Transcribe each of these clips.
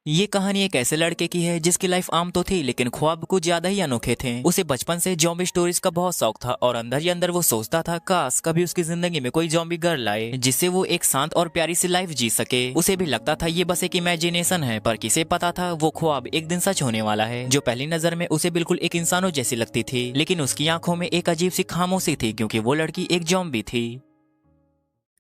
ये कहानी एक ऐसे लड़के की है जिसकी लाइफ आम तो थी लेकिन ख्वाब कुछ ज्यादा ही अनोखे थे। उसे बचपन से जॉम्बी स्टोरीज का बहुत शौक था और अंदर ही अंदर वो सोचता था काश कभी उसकी जिंदगी में कोई जॉम्बी गर्ल आए जिससे वो एक शांत और प्यारी सी लाइफ जी सके। उसे भी लगता था ये बस एक इमेजिनेशन है, पर किसे पता था वो ख्वाब एक दिन सच होने वाला है। जो पहली नजर में उसे बिल्कुल एक इंसानों जैसी लगती थी, लेकिन उसकी आंखों में एक अजीब सी खामोशी थी क्योंकि वो लड़की एक जॉम्बी थी।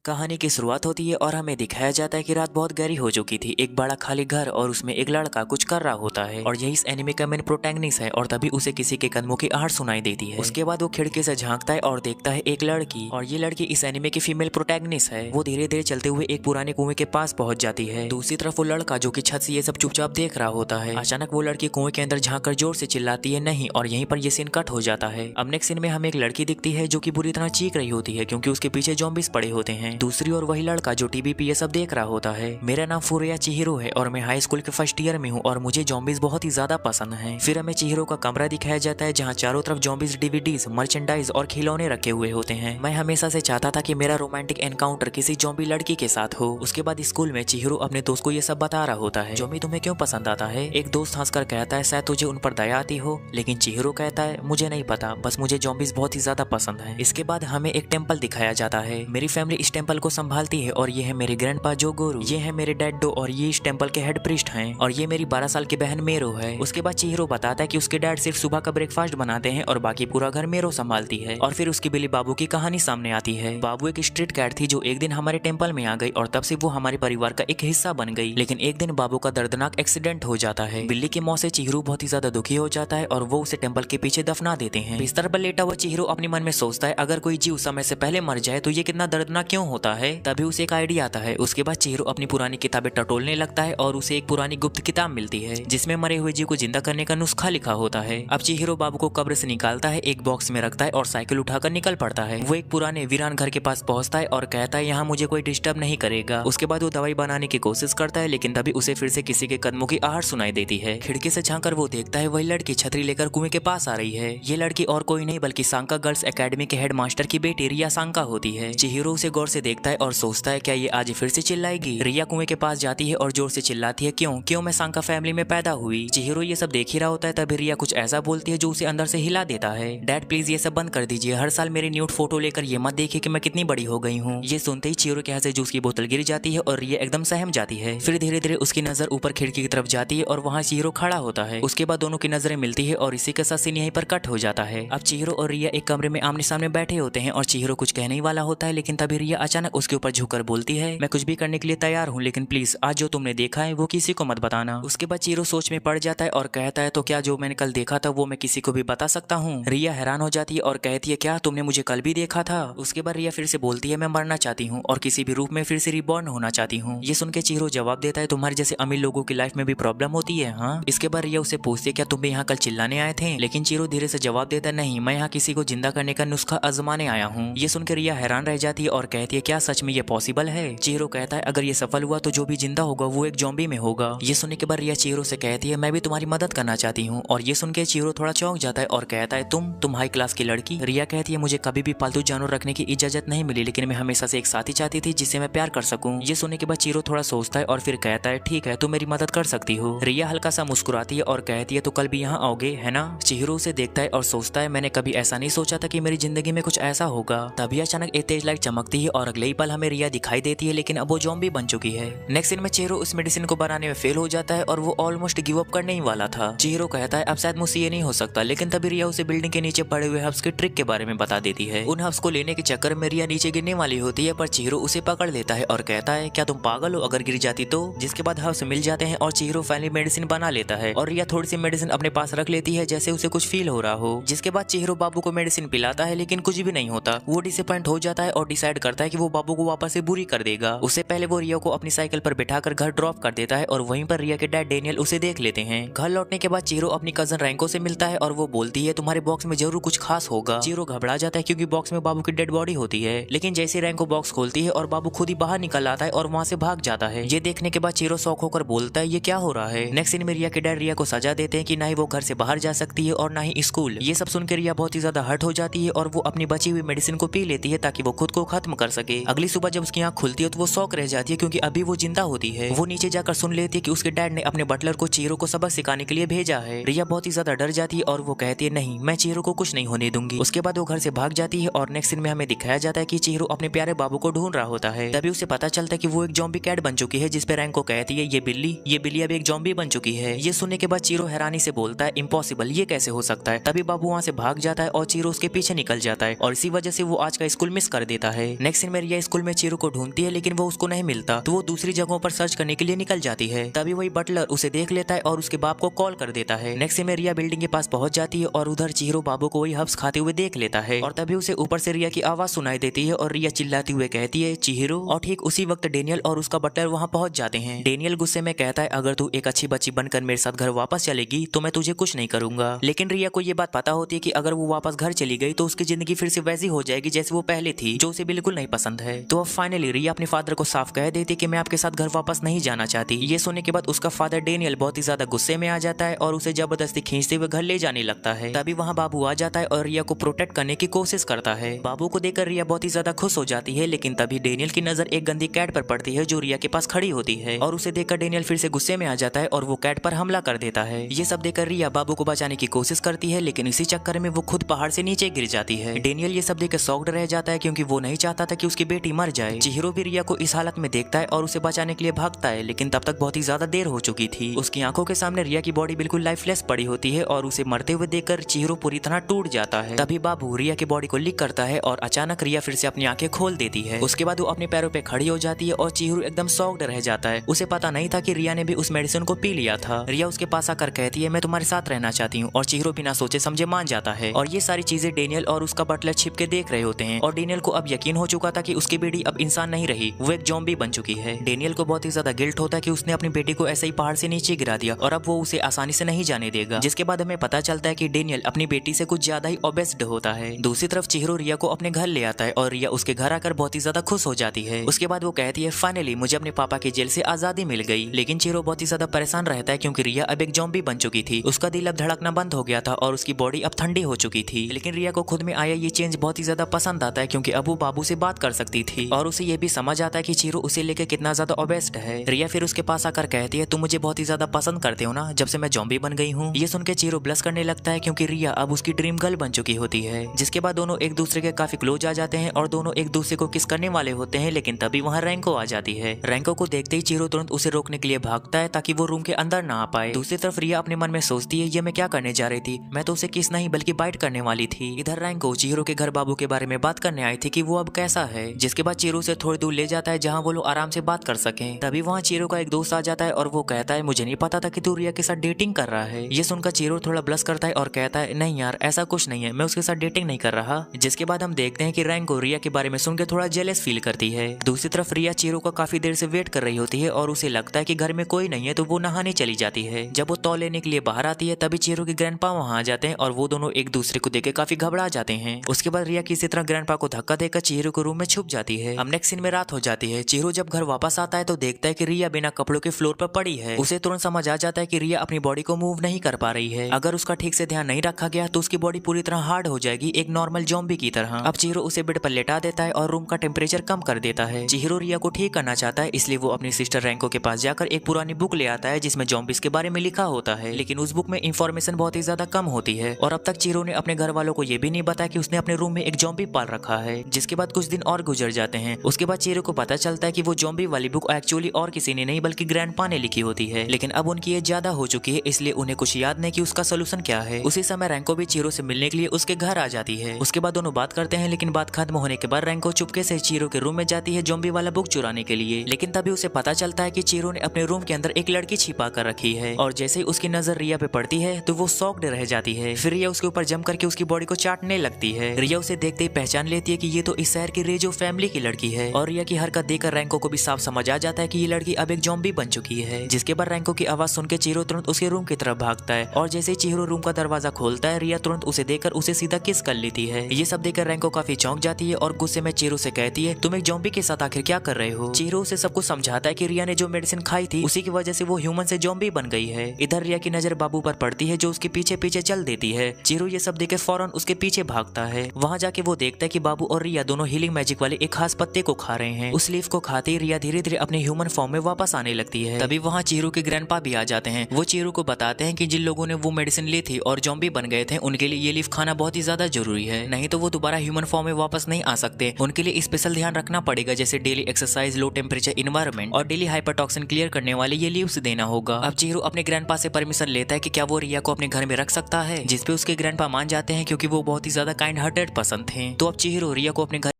कहानी की शुरुआत होती है और हमें दिखाया जाता है कि रात बहुत गहरी हो चुकी थी। एक बड़ा खाली घर और उसमें एक लड़का कुछ कर रहा होता है और यही इस एनिमे का मेन प्रोटैगनिस्ट है। और तभी उसे किसी के कदमों की आहट सुनाई देती है। उसके बाद वो खिड़की से झांकता है और देखता है एक लड़की, और ये लड़की इस एनिमे की फीमेल प्रोटैगनिस्ट है। वो धीरे धीरे चलते हुए एक पुराने कुएं के पास पहुंच जाती है। दूसरी तरफ वो लड़का जो कि छत से ये सब चुपचाप देख रहा होता है। अचानक वो लड़की कुएं के अंदर झांक कर जोर से चिल्लाती है नहीं, और यहीं पर ये सीन कट हो जाता है। अब नेक्स्ट सीन में हमें एक लड़की दिखती है जो कि बुरी तरह चीख रही होती है क्योंकि उसके पीछे जॉम्बिस पड़े होते हैं। दूसरी ओर वही लड़का जो टीवी पे ये सब देख रहा होता है। मेरा नाम फुरिया चिहिरो है और मैं हाई स्कूल के फर्स्ट ईयर में हूँ और मुझे जॉम्बिस बहुत ही ज्यादा पसंद हैं। फिर हमें चिहिरो का कमरा दिखाया जाता है जहाँ चारों तरफ जॉम्बिस डीवीडीज, मर्चेंडाइज और खिलौने रखे हुए होते हैं। मैं हमेशा से चाहता था कि मेरा रोमांटिक एनकाउंटर किसी जॉम्बी लड़की के साथ हो। उसके बाद स्कूल में चिहिरो अपने दोस्त को ये सब बता रहा होता है। जॉम्बी तुम्हें क्यों पसंद आता है? एक दोस्त हंसकर कहता है शायद तुझे उन पर दया आती हो, लेकिन चिहिरो कहता है मुझे नहीं पता, बस मुझे जॉम्बिस बहुत ही ज्यादा पसंद है। इसके बाद हमें एक टेम्पल दिखाया जाता है। मेरी फैमिली इस टेम्पल को संभालती है और ये है मेरे ग्रैंडपा जोगोरू, ये है मेरे डैड डो और ये इस टेम्पल के हेड प्रीस्ट हैं, और ये मेरी 12 साल की बहन मेरो है। उसके बाद चिहिरो बताता है कि उसके डैड सिर्फ सुबह का ब्रेकफास्ट बनाते हैं और बाकी पूरा घर मेरो संभालती है। और फिर उसकी बिल्ली बाबू की कहानी सामने आती है। बाबू एक स्ट्रीट कैट थी जो एक दिन हमारे टेम्पल में आ गई और तब से वो हमारे परिवार का एक हिस्सा बन गई। लेकिन एक दिन बाबू का दर्दनाक एक्सीडेंट हो जाता है। बिल्ली की मौत से चिहिरो बहुत ही ज्यादा दुखी हो जाता है और वो उसे टेम्पल के पीछे दफना देते हैं। बिस्तर पर लेटा हुआ चिहिरो अपने मन में सोचता है अगर कोई जीव समय से पहले मर जाए तो ये कितना दर्दनाक क्यों होता है। तभी उसे एक आइडिया आता है। उसके बाद चिहिरो अपनी पुरानी किताबें टटोलने लगता है और उसे एक पुरानी गुप्त किताब मिलती है जिसमें मरे हुए जीव को जिंदा करने का नुस्खा लिखा होता है। अब चिहिरो बाबू को कब्र से निकालता है, एक बॉक्स में रखता है और साइकिल उठाकर निकल पड़ता है। वो एक पुराने वीरान घर के पास पहुंचता है और कहता है यहाँ मुझे कोई डिस्टर्ब नहीं करेगा। उसके बाद वो दवाई बनाने की कोशिश करता है, लेकिन तभी उसे फिर से किसी के कदमों की आहट सुनाई देती है। खिड़की से झांककर वो देखता है वही लड़की छतरी लेकर कुएं के पास आ रही है। ये लड़की और कोई नहीं बल्कि सांका गर्ल्स एकेडमी के हेड मास्टर की बेटी रिया सांका होती है। चिहिरो उसे गौर से देखता है और सोचता है क्या ये आज फिर से चिल्लाएगी। रिया कुएं के पास जाती है और जोर से चिल्लाती है क्यों क्यों मैं सांका फैमिली में पैदा हुई। चिहिरो ये सब देख ही रहा होता है तभी रिया कुछ ऐसा बोलती है जो उसे अंदर से हिला देता है। डैड प्लीज ये सब बंद कर दीजिए, हर साल मेरी न्यूड फोटो लेकर ये मत देखिए कि मैं कितनी बड़ी हो गई हूँ। ये सुनते ही चिहिरो के हाथ से जूस की बोतल गिर जाती है और रिया एकदम सहम जाती है। फिर धीरे धीरे उसकी नजर ऊपर खिड़की की तरफ जाती है और वहाँ चिहिरो खड़ा होता है। उसके बाद दोनों की नजरें मिलती है और इसी के साथ सीन यहीं पर कट हो जाता है। अब चिहिरो और रिया एक कमरे में आमने सामने बैठे होते हैं और चिहिरो कुछ कहने ही वाला होता है, लेकिन तभी रिया अचानक उसके ऊपर झुककर बोलती है मैं कुछ भी करने के लिए तैयार हूँ, लेकिन प्लीज आज जो तुमने देखा है वो किसी को मत बताना। उसके बाद चिहिरो सोच में पड़ जाता है और कहता है तो क्या जो मैंने कल देखा था वो मैं किसी को भी बता सकता हूँ। रिया हैरान हो जाती है और कहती है क्या तुमने मुझे कल भी देखा था। उसके बाद रिया फिर से बोलती है मैं मरना चाहती हूँ और किसी भी रूप में फिर से रिबॉर्न होना चाहती हूँ। ये सुन के चिहिरो जवाब देता है तुम्हारे जैसे अमीर लोगों की लाइफ में भी प्रॉब्लम होती है हाँ। इसके बाद रिया उसे पूछती है क्या तुम भी यहाँ कल चिल्लाने आए थे, लेकिन चिहिरो धीरे से जवाब देता है नहीं मैं यहाँ किसी को जिंदा करने का नुस्खा आजमाने आया हूँ। ये सुनकर रिया हैरान रह जाती है और कहती है क्या सच में ये पॉसिबल है। चिहिरो कहता है अगर ये सफल हुआ तो जो भी जिंदा होगा वो एक जॉम्बी में होगा। ये सुनने के बाद रिया चिहिरो से कहती है मैं भी तुम्हारी मदद करना चाहती हूँ। और ये सुन के चिहिरो थोड़ा चौंक जाता है और कहता है तुम हाई क्लास की लड़की। रिया कहती है मुझे कभी भी पालतू जानवर रखने की इजाजत नहीं मिली, लेकिन मैं हमेशा से एक साथी चाहती थी जिससे मैं प्यार कर सकूं। ये सुनने के बाद चिहिरो थोड़ा सोचता है और फिर कहता है ठीक है तुम मेरी मदद कर सकती हो। रिया हल्का सा मुस्कुराती है और कहती है तो कल भी यहाँ आओगे है ना। चिहिरो उसे देखता है और सोचता है मैंने कभी ऐसा नहीं सोचा था कि मेरी जिंदगी में कुछ ऐसा होगा। तभी अचानक एक तेज लाइट चमकती है और अगले ही पल हमें रिया दिखाई देती है, लेकिन अब वो जॉम्बी बन चुकी है। नेक्स्ट सीन में चिहिरो उस मेडिसिन को बनाने में फेल हो जाता है और वो ऑलमोस्ट गिव अप करने ही वाला था। चिहिरो कहता है अब शायद मुझसे ये नहीं हो सकता, लेकिन तभी रिया उसे बिल्डिंग के नीचे पड़े हुए हब्स के ट्रिक के बारे में बता देती है। उन हब्स को लेने के चक्कर में रिया नीचे गिरने वाली होती है, पर चिहिरो उसे पकड़ लेता है और कहता है क्या तुम पागल हो अगर गिर जाती तो। जिसके बाद हब्स मिल जाते हैं और चिहिरो फाइनली मेडिसिन बना लेता है और रिया थोड़ी सी मेडिसिन अपने पास रख लेती है जैसे उसे कुछ फील हो रहा हो। जिसके बाद चिहिरो बाबू को मेडिसिन पिलाता है लेकिन कुछ भी नहीं होता। वो डिसअपॉइंट हो जाता है और डिसाइड करता है कि वो बाबू को वापस से बुरी कर देगा। उससे पहले वो रिया को अपनी साइकिल पर बिठाकर घर ड्रॉप कर देता है और वहीं पर रिया के डैड डेनियल उसे देख लेते हैं। घर लौटने के बाद चिहिरो अपनी कजन रैंको से मिलता है और वो बोलती है तुम्हारे बॉक्स में जरूर कुछ खास होगा। चिहिरो घबरा जाता है क्योंकि बॉक्स में बाबू की डेड बॉडी होती है, लेकिन जैसे रैंको बॉक्स खोलती है और बाबू खुद ही बाहर निकल आता है और वहाँ से भाग जाता है। ये देखने के बाद चिहिरो शॉक होकर बोलता है ये क्या हो रहा है। नेक्स्ट सीन में रिया के डैड रिया को सजा देते हैं कि ना ही वो घर से बाहर जा सकती है और ना ही स्कूल। ये सब सुनकर रिया बहुत ही ज्यादा हर्ट हो जाती है और वो अपनी बची हुई मेडिसिन को पी लेती है ताकि वो खुद को खत्म कर सके। सके। अगली सुबह जब उसकी आंख खुलती है तो वो शौक रह जाती है क्योंकि अभी वो जिंदा होती है। वो नीचे जाकर सुन लेती है कि उसके डैड ने अपने बटलर को चिहिरो को सबक सिखाने के लिए भेजा है। रिया बहुत ही ज्यादा डर जाती है और वो कहती है नहीं, मैं चिहिरो को कुछ नहीं होने दूंगी। उसके बाद वो घर से भाग जाती है और नेक्स्ट सीन में हमें दिखाया जाता है कि चिहिरो अपने प्यारे बाबू को ढूंढ रहा होता है। तभी उसे पता चलता है कि वो एक जॉम्बी कैट बन चुकी है, जिसपे रैंको कहती है ये बिल्ली अब एक जॉम्बी बन चुकी है। ये सुनने के बाद चिहिरो हैरानी से बोलता है इम्पॉसिबल, ये कैसे हो सकता है। तभी बाबू वहाँ से भाग जाता है और चिहिरो उसके पीछे निकल जाता है और इसी वजह से वो आज का स्कूल मिस कर देता है। नेक्स्ट सीन में रिया स्कूल में चिहिरो को ढूंढती है लेकिन वो उसको नहीं मिलता, तो वो दूसरी जगहों पर सर्च करने के लिए निकल जाती है। तभी वही बटलर उसे देख लेता है और उसके बाप को कॉल कर देता है। नेक्स्ट सीन में रिया बिल्डिंग के पास पहुंच जाती है और उधर चिहिरो बाबू को वही हब्स खाते हुए देख लेता है और तभी उसे ऊपर से रिया की आवाज सुनाई देती है और रिया चिल्लाती हुए कहती है चिहिरो। और ठीक उसी वक्त डेनियल और उसका बटलर वहाँ पहुंच जाते हैं। डेनियल गुस्से में कहता है अगर तू एक अच्छी बच्ची बनकर मेरे साथ घर वापस चलेगी तो मैं तुझे कुछ नहीं करूंगा। लेकिन रिया को ये बात पता होती है कि अगर वो वापस घर चली गई तो उसकी जिंदगी फिर से वैसी हो जाएगी जैसे वो पहले थी, जो उसे बिल्कुल नहीं पसंद है। तो अब फाइनली रिया अपने फादर को साफ कह देती है कि मैं आपके साथ घर वापस नहीं जाना चाहती। ये सुनने के बाद उसका फादर डेनियल बहुत ही ज्यादा गुस्से में आ जाता है और उसे जबरदस्ती खींचते हुए घर ले जाने लगता है। तभी वहाँ बाबू आ जाता है और रिया को प्रोटेक्ट करने की कोशिश करता है। बाबू को देखकर रिया बहुत ही ज्यादा खुश हो जाती है, लेकिन तभी डेनियल की नजर एक गंदी कैट पर पड़ती है जो रिया के पास खड़ी होती है और उसे देखकर डेनियल फिर से गुस्से में आ जाता है और वो कैट पर हमला कर देता है। ये सब देखकर रिया बाबू को बचाने की कोशिश करती है, लेकिन इसी चक्कर में वो खुद पहाड़ से नीचे गिर जाती है। डेनियल ये सब देखकर शॉक्ड रह जाता है क्योंकि वो नहीं चाहता था कि उसकी बेटी मर जाए। चिहिरो भी रिया को इस हालत में देखता है और उसे बचाने के लिए भागता है, लेकिन तब तक बहुत ही ज्यादा देर हो चुकी थी। उसकी आंखों के सामने रिया की बॉडी बिल्कुल लाइफलेस पड़ी होती है और उसे मरते हुए देखकर चिहिरो पूरी तरह टूट जाता है। तभी बाबू रिया की बॉडी को लिक करता है और अचानक रिया फिर से अपनी आंखें खोल देती है। उसके बाद वो अपने पैरों पे खड़ी हो जाती है और चिहिरो एकदम शॉक्ड रह जाता है। उसे पता नहीं था कि रिया ने भी उस मेडिसिन को पी लिया था। रिया उसके पास आकर कहती है मैं तुम्हारे साथ रहना चाहती हूँ और चिहिरो बिना सोचे समझे मान जाता है। और ये सारी चीजें डेनियल और उसका बटलर छिप के देख रहे होते हैं और डेनियल को अब यकीन हो चुका था कि उसकी बेटी अब इंसान नहीं रही, वो एक जॉम्बी बन चुकी है। डेनियल को बहुत ही ज्यादा गिल्ट होता है कि उसने अपनी बेटी को ऐसे ही पहाड़ से नीचे गिरा दिया और अब वो उसे आसानी से नहीं जाने देगा। जिसके बाद हमें पता चलता है कि डेनियल अपनी बेटी से कुछ ज्यादा ही ऑब्सेस्ड होता है। दूसरी तरफ चिहिरो रिया को अपने घर ले आता है और रिया उसके घर आकर बहुत ही ज्यादा खुश हो जाती है। उसके बाद वो कहती है फाइनली मुझे अपने पापा की जेल से आजादी मिल गई। लेकिन चिहिरो बहुत ही ज्यादा परेशान रहता है क्योंकि रिया अब एक जॉम्बी बन चुकी थी। उसका दिल अब धड़कना बंद हो गया था और उसकी बॉडी अब ठंडी हो चुकी थी। लेकिन रिया को खुद में आया ये चेंज बहुत ही ज्यादा पसंद आता है क्योंकि अब वो बाबू से बात कर सकती थी और उसे ये भी समझ आता है कि चिहिरो उसे लेकर कितना ज्यादा ऑब्सेस्ड है। रिया फिर उसके पास आकर कहती है तुम मुझे बहुत ही ज्यादा पसंद करते हो ना जब से मैं जॉम्बी बन गई हूँ। ये सुन के चिहिरो ब्लश करने लगता है क्योंकि रिया अब उसकी ड्रीम गर्ल बन चुकी होती है। जिसके बाद दोनों एक दूसरे के काफी क्लोज आ जाते हैं और दोनों एक दूसरे को किस करने वाले होते हैं, लेकिन तभी वहाँ रैंको आ जाती है। रैंको को देखते ही चिहिरो तुरंत उसे रोकने के लिए भागता है ताकि वो रूम के अंदर ना आ पाए। दूसरी तरफ रिया अपने मन में सोचती है ये मैं क्या करने जा रही थी, मैं तो उसे किस नहीं बल्कि बाइट करने वाली थी। इधर रैंको चिहिरो के घर बाबू के बारे में बात करने आई थी कि वो अब कैसा है। जिसके बाद चिहिरो से थोड़ी दूर ले जाता है जहाँ वो लोग आराम से बात कर सके। तभी वहाँ चिहिरो का एक दोस्त आ जाता है और वो कहता है मुझे नहीं पता था कि तू रिया के साथ डेटिंग कर रहा है। ये सुनकर चिहिरो थोड़ा ब्लश करता है और कहता है नहीं यार ऐसा कुछ नहीं है, मैं उसके साथ डेटिंग नहीं कर रहा। जिसके बाद हम देखते हैं कि रैंको रिया के बारे में सुनकर थोड़ा जेलस फील करती है। दूसरी तरफ रिया चिहिरो का काफी देर से वेट कर रही होती है और उसे लगता है कि घर में कोई नहीं है तो वो नहाने चली जाती है। जब वो तौल लेने के लिए बाहर आती है तभी चिहिरो के ग्रैंडपा वहाँ आ जाते हैं और वो दोनों एक दूसरे को देख काफी घबरा जाते हैं। उसके बाद रिया किसी तरह ग्रैंडपा को धक्का देकर चिहिरो के रूम में छुप जाती है। अब नेक्स्ट सीन में रात हो जाती है। चिहिरो जब घर वापस आता है तो देखता है कि रिया बिना कपड़ों के फ्लोर पर पड़ी है। उसे तुरंत समझ आ जाता है कि रिया अपनी बॉडी को मूव नहीं कर पा रही है। अगर उसका ठीक से ध्यान नहीं रखा गया तो उसकी बॉडी पूरी तरह हार्ड हो जाएगी, एक नॉर्मल जॉम्बी की तरह। अब चिहिरो उसे बेड पर लेटा देता है और रूम का टेम्परेचर कम कर देता है। चिहिरो रिया को ठीक करना चाहता है, इसलिए वो अपनी सिस्टर रैंको के पास जाकर एक पुरानी बुक ले आता है जिसमें जॉम्बिस के बारे में लिखा होता है। लेकिन उस बुक में इंफॉर्मेशन बहुत ही ज्यादा कम होती है और अब तक चिहिरो ने अपने घर वालों को ये भी नहीं बताया कि उसने अपने रूम में एक जॉम्बी पाल रखा है। जिसके बाद कुछ दिन और गुजर जाते हैं। उसके बाद चिहिरो को पता चलता है कि वो जॉम्बी वाली बुक एक्चुअली और किसी ने नहीं बल्कि ग्रैंडपा ने लिखी होती है। लेकिन अब उनकी एज ज्यादा हो चुकी है इसलिए उन्हें कुछ याद नहीं कि उसका सोल्यूशन क्या है। उसी समय रैंको भी चिहिरो से मिलने के लिए उसके घर आ जाती है। उसके बाद दोनों बात करते हैं, लेकिन बात खत्म होने के बाद रैंको चुपके से चिहिरो के रूम में जाती है जॉम्बी वाला बुक चुराने के लिए। लेकिन तभी उसे पता चलता है कि चिहिरो ने अपने रूम के अंदर एक लड़की छिपा कर रखी है और जैसे ही उसकी नजर रिया पे पड़ती है तो वो शॉक्ड रह जाती है। फिर रिया उसके ऊपर जम करके उसकी बॉडी को चाटने लगती है। रिया उसे देखते ही पहचान लेती है कि ये तो इस शहर की रेजो फैमिली की लड़की है और रिया की हरकत देखकर रैंको को भी साफ समझ आ जाता है कि ये लड़की अब एक जॉम्बी बन चुकी है। जिसके बाद रैंको की आवाज सुनकर चिहिरो तुरंत उसके रूम की तरफ भागता है और जैसे ही चिहिरो रूम का दरवाजा खोलता है रिया तुरंत उसे देखकर उसे सीधा किस कर लेती है। ये सब देखकर रैंको काफी चौंक जाती है और गुस्से में चिहिरो से कहती है तुम एक जॉम्बी के साथ आखिर क्या कर रहे हो। चिहिरो उसे सब कुछ समझाता है कि रिया ने जो मेडिसिन खाई थी उसी की वजह से वो ह्यूमन से जॉम्बी बन गई है। इधर रिया की नजर बाबू पर पड़ती है जो उसके पीछे पीछे चल देती है। चिहिरो ये सब देख फौरन उसके पीछे भागता है। वहाँ जाके वो देखता है कि बाबू और रिया दोनों हीलिंग मैजिक मैजिक वाले एक खास पत्ते को खा रहे हैं। उस लीफ को खाते ही रिया धीरे धीरे अपने ह्यूमन फॉर्म में वापस आने लगती है। तभी वहाँ चीरू के ग्रैंडपा भी आ जाते हैं। वो चीरू को बताते हैं कि जिन लोगों ने वो मेडिसिन ली थी और जॉम्बी बन गए थे, उनके लिए ये लीफ खाना बहुत ही ज्यादा जरूरी है, नहीं तो वो दोबारा ह्यूमन फॉर्म में वापस नहीं आ सकते। उनके लिए स्पेशल ध्यान रखना पड़ेगा, जैसे daily exercise, low temperature environment और डेली हाइपरटॉक्सिन क्लियर करने वाले ये लीव्स देना होगा। अब चीरू अपने ग्रैंडपा से परमिशन लेता है कि क्या वो रिया को अपने घर में रख सकता है, जिसपे उसके ग्रैंडपा मान जाते हैं क्योंकि वो बहुत ही ज्यादा काइंड हार्टेड पसंद थे। तो अब चीरू रिया को अपने घर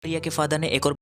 रिया के फादर ने एक और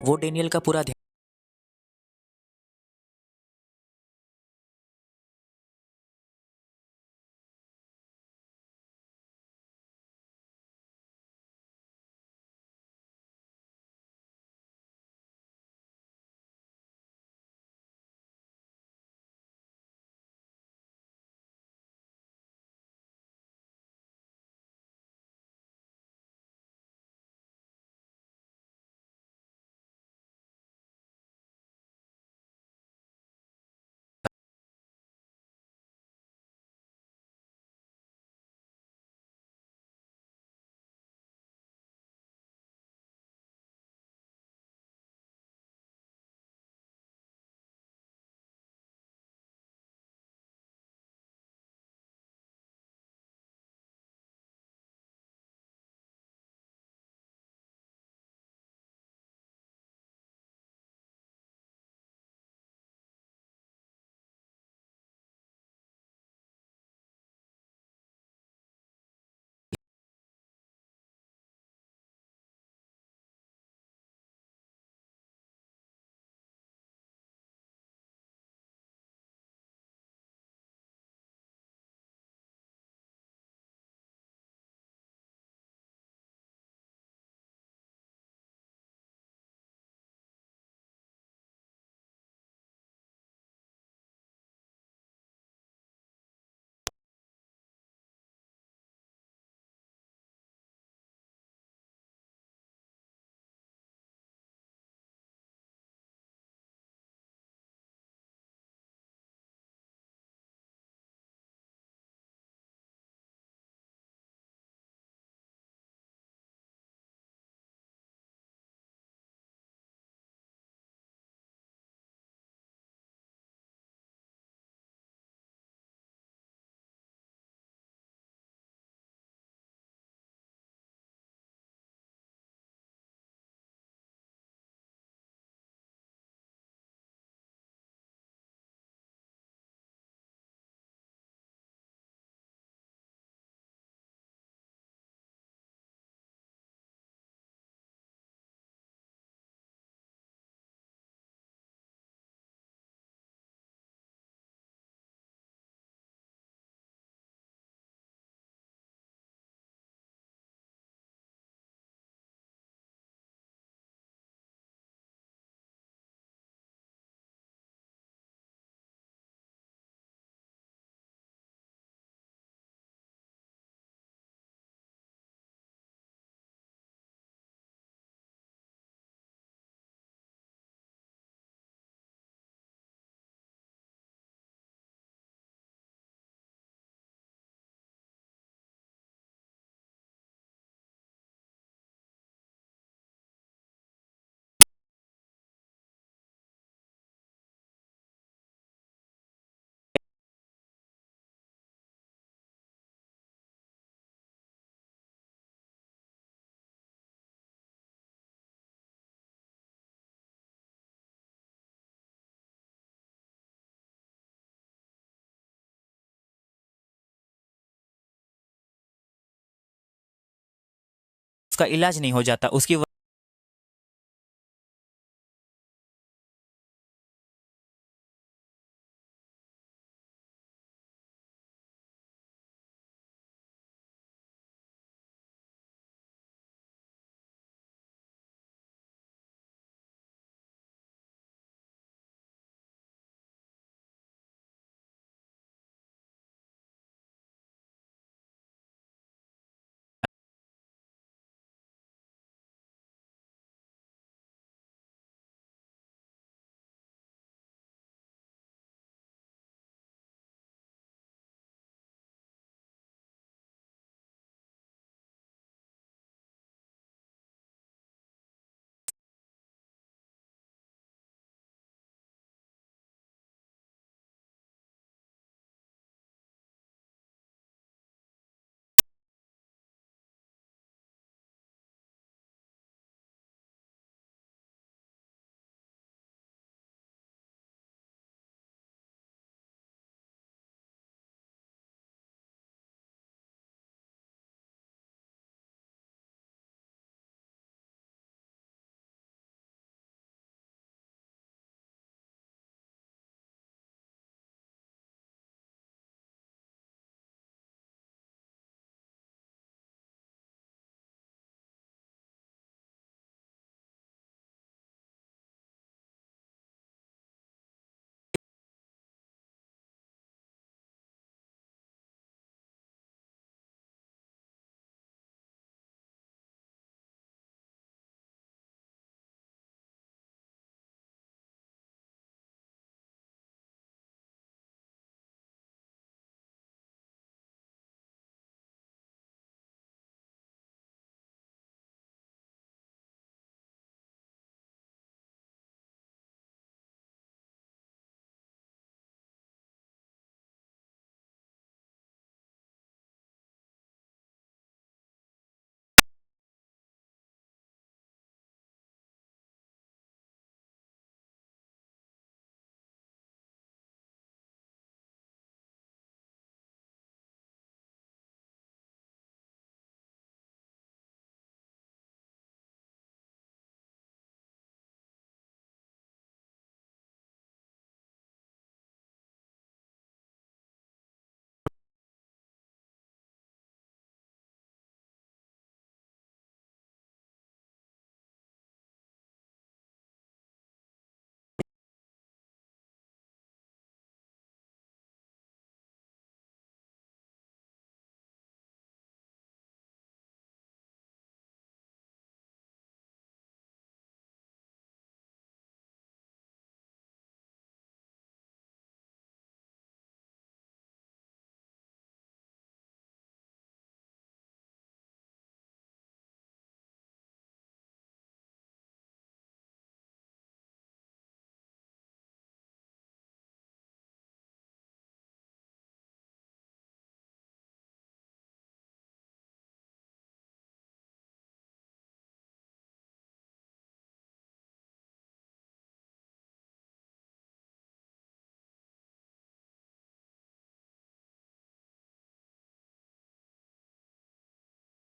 वो डेनियल का पूरा उसका इलाज नहीं हो जाता। उसकी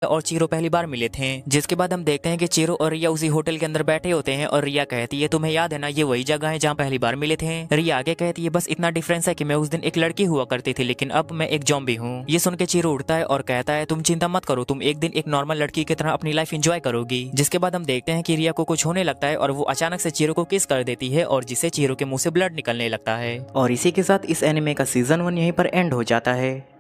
और चीरो पहली बार मिले थे। जिसके बाद हम देखते हैं कि चीरो और रिया उसी होटल के अंदर बैठे होते हैं और रिया कहती है तुम्हें याद है ना ये वही जगह है जहाँ पहली बार मिले थे। रिया आगे कहती है बस इतना डिफरेंस है कि मैं उस दिन एक लड़की हुआ करती थी लेकिन अब मैं एक ज़ॉम्बी हूँ। ये सुन के चीरो उठता है और कहता है तुम चिंता मत करो, तुम एक दिन एक नॉर्मल लड़की की तरह अपनी लाइफ एंजॉय करोगी। जिसके बाद हम देखते हैं कि रिया को कुछ होने लगता है और वो अचानक से चीरो को किस कर देती है और जिससे चीरो के मुंह से ब्लड निकलने लगता है। और इसी के साथ इस एनिमे का सीजन 1 यहीं पर एंड हो जाता है।